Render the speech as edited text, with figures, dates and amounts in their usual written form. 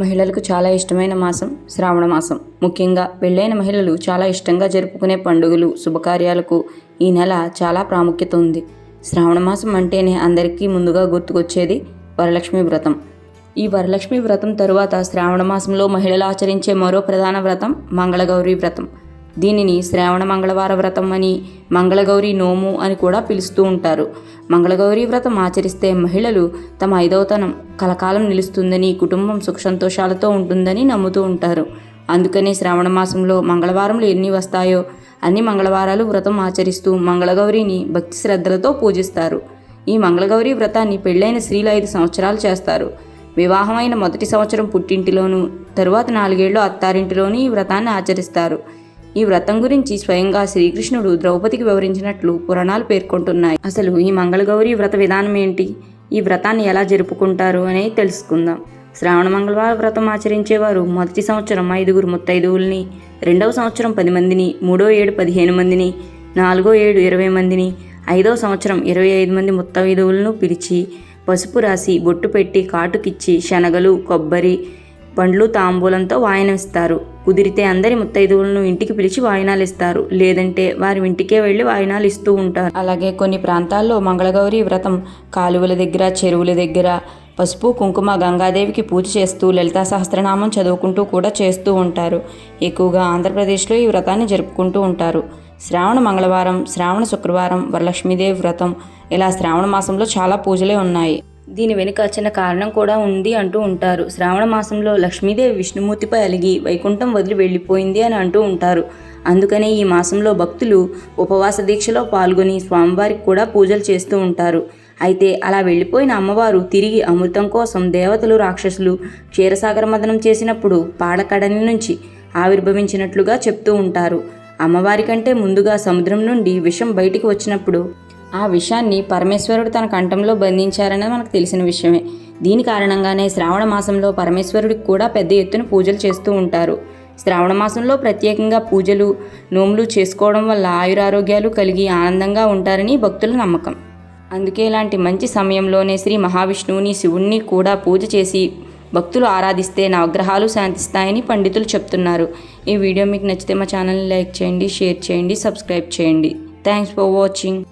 మహిళలకు చాలా ఇష్టమైన మాసం శ్రావణ మాసం. ముఖ్యంగా పెళ్ళైన మహిళలు చాలా ఇష్టంగా జరుపుకునే పండుగలు, శుభకార్యాలకు ఈ నెల చాలా ప్రాముఖ్యత ఉంది. శ్రావణ మాసం అంటేనే అందరికీ ముందుగా గుర్తుకొచ్చేది వరలక్ష్మి వ్రతం. ఈ వరలక్ష్మి వ్రతం తరువాత శ్రావణ మాసంలో మహిళలు ఆచరించే మరో ప్రధాన వ్రతం మంగళగౌరి వ్రతం. దీనిని శ్రావణ మంగళవార వ్రతం అని, మంగళగౌరి నోము అని కూడా పిలుస్తూ ఉంటారు. మంగళగౌరి వ్రతం ఆచరిస్తే మహిళలు తమ 5వ తనం కలకాలం నిలుస్తుందని, కుటుంబం సుఖ సంతోషాలతో ఉంటుందని నమ్ముతూ ఉంటారు. అందుకని శ్రావణ మాసంలో మంగళవారంలో ఎన్ని వస్తాయో అన్ని మంగళవారాలు వ్రతం ఆచరిస్తూ మంగళగౌరిని భక్తి శ్రద్ధలతో పూజిస్తారు. ఈ మంగళగౌరి వ్రతాన్ని పెళ్ళైన స్త్రీలు 5 సంవత్సరాలు చేస్తారు. వివాహమైన మొదటి సంవత్సరం పుట్టింటిలోనూ, తరువాత 4 ఏళ్ళు అత్తారింటిలోనూ ఈ వ్రతాన్ని ఆచరిస్తారు. ఈ వ్రతం గురించి స్వయంగా శ్రీకృష్ణుడు ద్రౌపదికి వివరించినట్లు పురాణాలు పేర్కొంటున్నాయి. అసలు ఈ మంగళగౌరి వ్రత విధానం ఏంటి, ఈ వ్రతాన్ని ఎలా జరుపుకుంటారు అనేది తెలుసుకుందాం. శ్రావణ మంగళవార వ్రతం ఆచరించేవారు మొదటి సంవత్సరం 5 ముత్తైదువుల్ని, 2వ సంవత్సరం 10 మందిని, 3వ ఏడు 15 మందిని, 4వ ఏడు 20 మందిని, 5వ సంవత్సరం 25 మంది ముత్తైదువులను పిలిచి పసుపు రాసి బొట్టు పెట్టి కాటుకిచ్చి శనగలు, కొబ్బరి, పండ్లు, తాంబూలంతో వాయనం ఇస్తారు. కుదిరితే అందరి ముత్తైదువులను ఇంటికి పిలిచి వాయినాలు ఇస్తారు. లేదంటే వారి ఇంటికే వెళ్ళి వాయినాలు ఇస్తూ ఉంటారు. అలాగే కొన్ని ప్రాంతాల్లో మంగళగౌరి వ్రతం కాలువల దగ్గర, చెరువుల దగ్గర పసుపు కుంకుమ గంగాదేవికి పూజ చేస్తూ లలితా సహస్రనామం చదువుకుంటూ కూడా చేస్తూ ఉంటారు. ఎక్కువగా ఆంధ్రప్రదేశ్లో ఈ వ్రతాన్ని జరుపుకుంటూ ఉంటారు. శ్రావణ మంగళవారం, శ్రావణ శుక్రవారం, వరలక్ష్మీదేవి వ్రతం, ఇలా శ్రావణ మాసంలో చాలా పూజలే ఉన్నాయి. దీని వెనుక చిన్న కారణం కూడా ఉంది అంటూ ఉంటారు. శ్రావణ మాసంలో లక్ష్మీదేవి విష్ణుమూర్తిపై అలిగి వైకుంఠం వదిలి వెళ్ళిపోయింది అని అంటూ ఉంటారు. అందుకనే ఈ మాసంలో భక్తులు ఉపవాస దీక్షలో పాల్గొని స్వామివారికి కూడా పూజలు చేస్తూ ఉంటారు. అయితే అలా వెళ్ళిపోయిన అమ్మవారు తిరిగి అమృతం కోసం దేవతలు, రాక్షసులు క్షీరసాగర మదనం చేసినప్పుడు పాడకడలి నుంచి ఆవిర్భవించినట్లుగా చెప్తూ ఉంటారు. అమ్మవారి కంటే ముందుగా సముద్రం నుండి విషం బయటికి వచ్చినప్పుడు ఆ విషయాన్ని పరమేశ్వరుడు తన కంఠంలో బంధించారనేది మనకు తెలిసిన విషయమే. దీని కారణంగానే శ్రావణ మాసంలో పరమేశ్వరుడికి కూడా పెద్ద ఎత్తున పూజలు చేస్తూ ఉంటారు. శ్రావణ మాసంలో ప్రత్యేకంగా పూజలు, నోములు చేసుకోవడం వల్ల ఆయురారోగ్యాలు కలిగి ఆనందంగా ఉంటారని భక్తుల నమ్మకం. అందుకే ఇలాంటి మంచి సమయంలోనే శ్రీ మహావిష్ణువుని, శివుణ్ణి కూడా పూజ చేసి భక్తులు ఆరాధిస్తే నవగ్రహాలు శాంతిస్తాయని పండితులు చెప్తున్నారు. ఈ వీడియో మీకు నచ్చితే మా ఛానల్ని లైక్ చేయండి, షేర్ చేయండి, సబ్స్క్రైబ్ చేయండి. Thanks for watching.